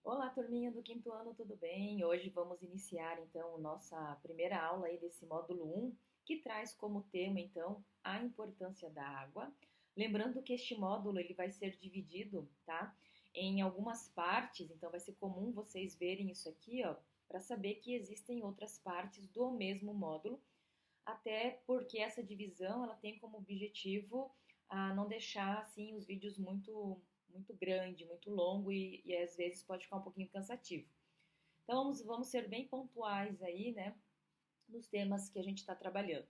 Olá, turminha do quinto ano, tudo bem? Hoje vamos iniciar então nossa primeira aula aí desse módulo um, que traz como tema então a importância da água. Lembrando que este módulo ele vai ser dividido, tá? Em algumas partes, então vai ser comum vocês verem isso aqui, ó, para saber que existem outras partes do mesmo módulo, até porque essa divisão ela tem como objetivo não deixar assim os vídeos muito grande, muito longo e às vezes pode ficar um pouquinho cansativo. Então vamos ser bem pontuais aí, né, nos temas que a gente está trabalhando.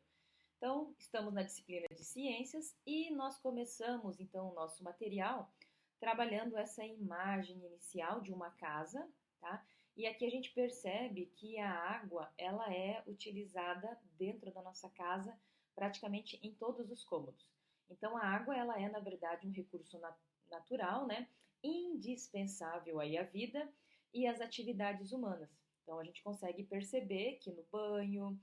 Então, estamos na disciplina de ciências e nós começamos então o nosso material trabalhando essa imagem inicial de uma casa, tá? E aqui a gente percebe que a água, ela é utilizada dentro da nossa casa praticamente em todos os cômodos. Então, a água, ela é, na verdade, um recurso natural, né? Indispensável aí à vida e às atividades humanas. Então, a gente consegue perceber que no banho,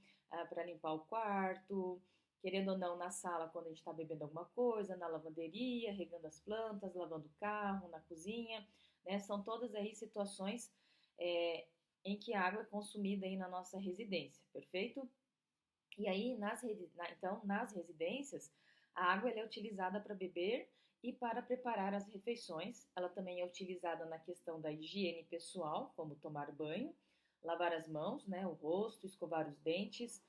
para limpar o quarto, querendo ou não, na sala quando a gente está bebendo alguma coisa, na lavanderia, regando as plantas, lavando o carro, na cozinha, né? São todas aí situações é, em que a água é consumida aí na nossa residência, perfeito? E aí, então, nas residências, a água ela é utilizada para beber e para preparar as refeições. Ela também é utilizada na questão da higiene pessoal, como tomar banho, lavar as mãos, né, o rosto, escovar os dentes,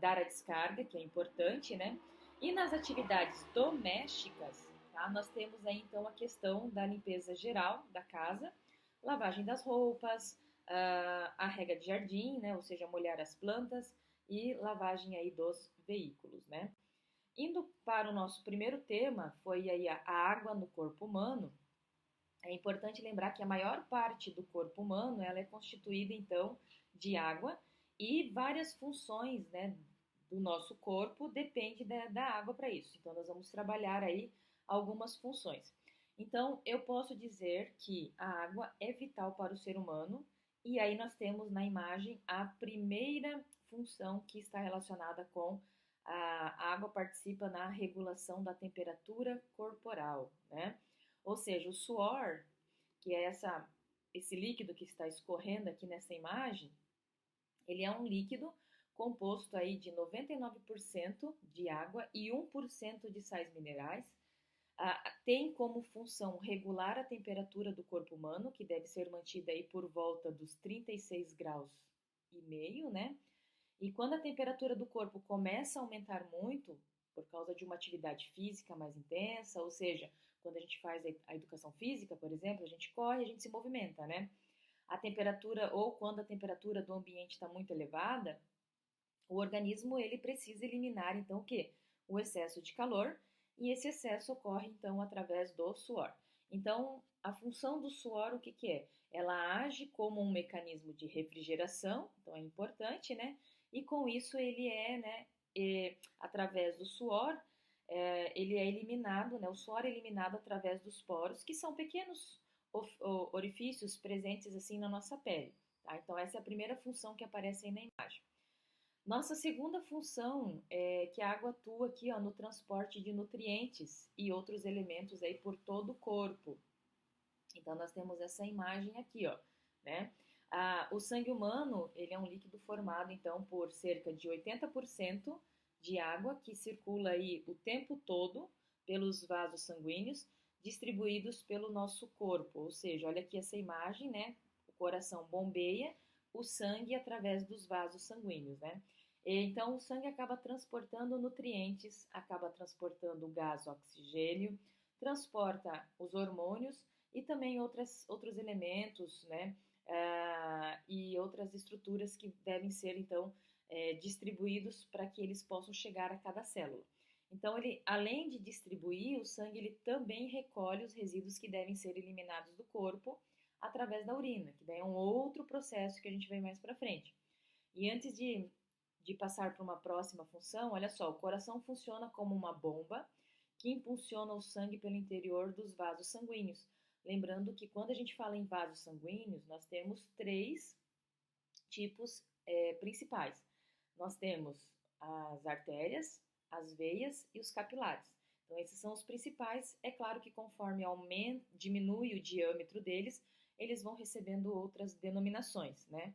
dar a descarga, que é importante, né? E nas atividades domésticas, tá, nós temos aí então a questão da limpeza geral da casa, lavagem das roupas, a rega de jardim, né, ou seja, molhar as plantas e lavagem aí dos veículos, né? Indo para o nosso primeiro tema, foi aí a água no corpo humano. É importante lembrar que a maior parte do corpo humano ela é constituída então de água e várias funções, né, do nosso corpo depende da água para isso. Então nós vamos trabalhar aí algumas funções. Então eu posso dizer que a água é vital para o ser humano e aí nós temos na imagem a primeira função que está relacionada com a água participa na regulação da temperatura corporal, né? Ou seja, o suor, que é esse líquido que está escorrendo aqui nessa imagem, ele é um líquido composto aí de 99% de água e 1% de sais minerais. Tem como função regular a temperatura do corpo humano, que deve ser mantida aí por volta dos 36 graus e meio, né? E quando a temperatura do corpo começa a aumentar muito, por causa de uma atividade física mais intensa, ou seja, quando a gente faz a educação física, por exemplo, a gente corre, a gente se movimenta, né? A temperatura, ou quando a temperatura do ambiente está muito elevada, o organismo ele precisa eliminar então o quê? O excesso de calor, e esse excesso ocorre então através do suor. Então, a função do suor, o que que é? Ela age como um mecanismo de refrigeração, então é importante, né? E com isso ele né, através do suor, ele é eliminado, né? O suor é eliminado através dos poros, que são pequenos orifícios presentes assim na nossa pele, tá? Então essa é a primeira função que aparece aí na imagem. Nossa segunda função é que a água atua aqui, ó, no transporte de nutrientes e outros elementos aí por todo o corpo. Então nós temos essa imagem aqui, ó, né? O sangue humano, ele é um líquido formado então por cerca de 80% de água que circula aí o tempo todo pelos vasos sanguíneos distribuídos pelo nosso corpo. Ou seja, olha aqui essa imagem, né? O coração bombeia o sangue através dos vasos sanguíneos, né? Então, o sangue acaba transportando nutrientes, acaba transportando o gás oxigênio, transporta os hormônios e também outros elementos, né? E outras estruturas que devem ser, então, distribuídos para que eles possam chegar a cada célula. Então, ele, além de distribuir, o sangue ele também recolhe os resíduos que devem ser eliminados do corpo através da urina, que daí é um outro processo que a gente vê mais para frente. E antes de passar para uma próxima função, olha só, o coração funciona como uma bomba que impulsiona o sangue pelo interior dos vasos sanguíneos. Lembrando que quando a gente fala em vasos sanguíneos, nós temos três tipos principais. Nós temos as artérias, as veias e os capilares. Então, esses são os principais. É claro que conforme diminui o diâmetro deles, eles vão recebendo outras denominações, né?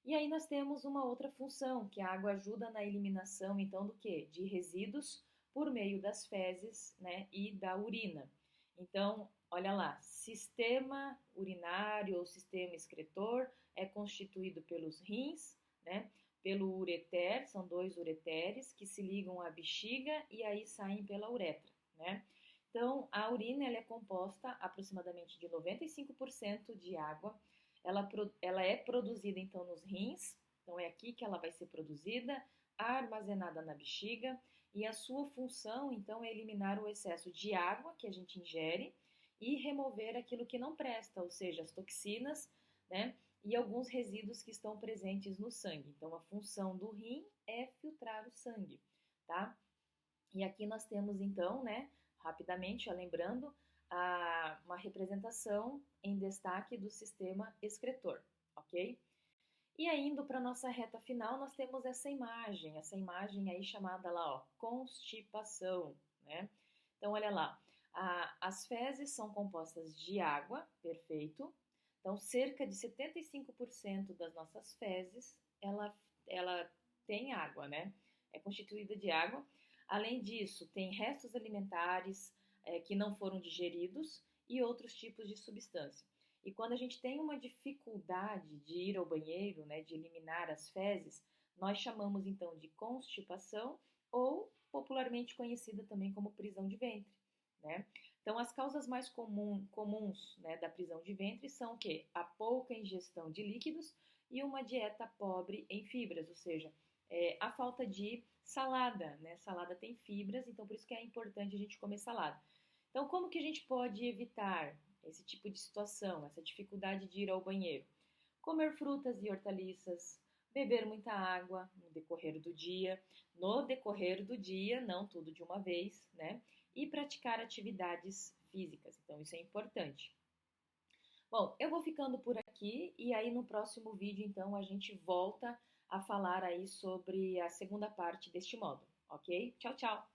E aí nós temos uma outra função, que a água ajuda na eliminação, então, do quê? De resíduos por meio das fezes, né, e da urina. Então, olha lá, sistema urinário ou sistema excretor é constituído pelos rins, né, pelo ureter, são dois ureteres que se ligam à bexiga e aí saem pela uretra, né? Então, a urina ela é composta aproximadamente de 95% de água. Ela é produzida então nos rins, então é aqui que ela vai ser produzida, armazenada na bexiga, e a sua função então é eliminar o excesso de água que a gente ingere e remover aquilo que não presta, ou seja, as toxinas, né? E alguns resíduos que estão presentes no sangue. Então, a função do rim é filtrar o sangue, tá? E aqui nós temos então, né, rapidamente, lembrando, uma representação em destaque do sistema excretor, ok? E aí, indo para a nossa reta final, nós temos essa imagem aí chamada lá, ó, constipação, né? Então, olha lá, as fezes são compostas de água, perfeito. Então, cerca de 75% das nossas fezes, ela tem água, né? É constituída de água. Além disso, tem restos alimentares que não foram digeridos e outros tipos de substância. E quando a gente tem uma dificuldade de ir ao banheiro, né, de eliminar as fezes, nós chamamos então de constipação ou popularmente conhecida também como prisão de ventre, né? Então, as causas mais comuns, né, da prisão de ventre são o quê? A pouca ingestão de líquidos e uma dieta pobre em fibras, ou seja, a falta de salada, né? Salada tem fibras, então por isso que é importante a gente comer salada. Então, como que a gente pode evitar esse tipo de situação, essa dificuldade de ir ao banheiro? Comer frutas e hortaliças, beber muita água no decorrer do dia, não tudo de uma vez, né? E praticar atividades físicas. Então, isso é importante. Bom, eu vou ficando por aqui e aí no próximo vídeo, então, a gente volta a falar aí sobre a segunda parte deste módulo, ok? Tchau, tchau!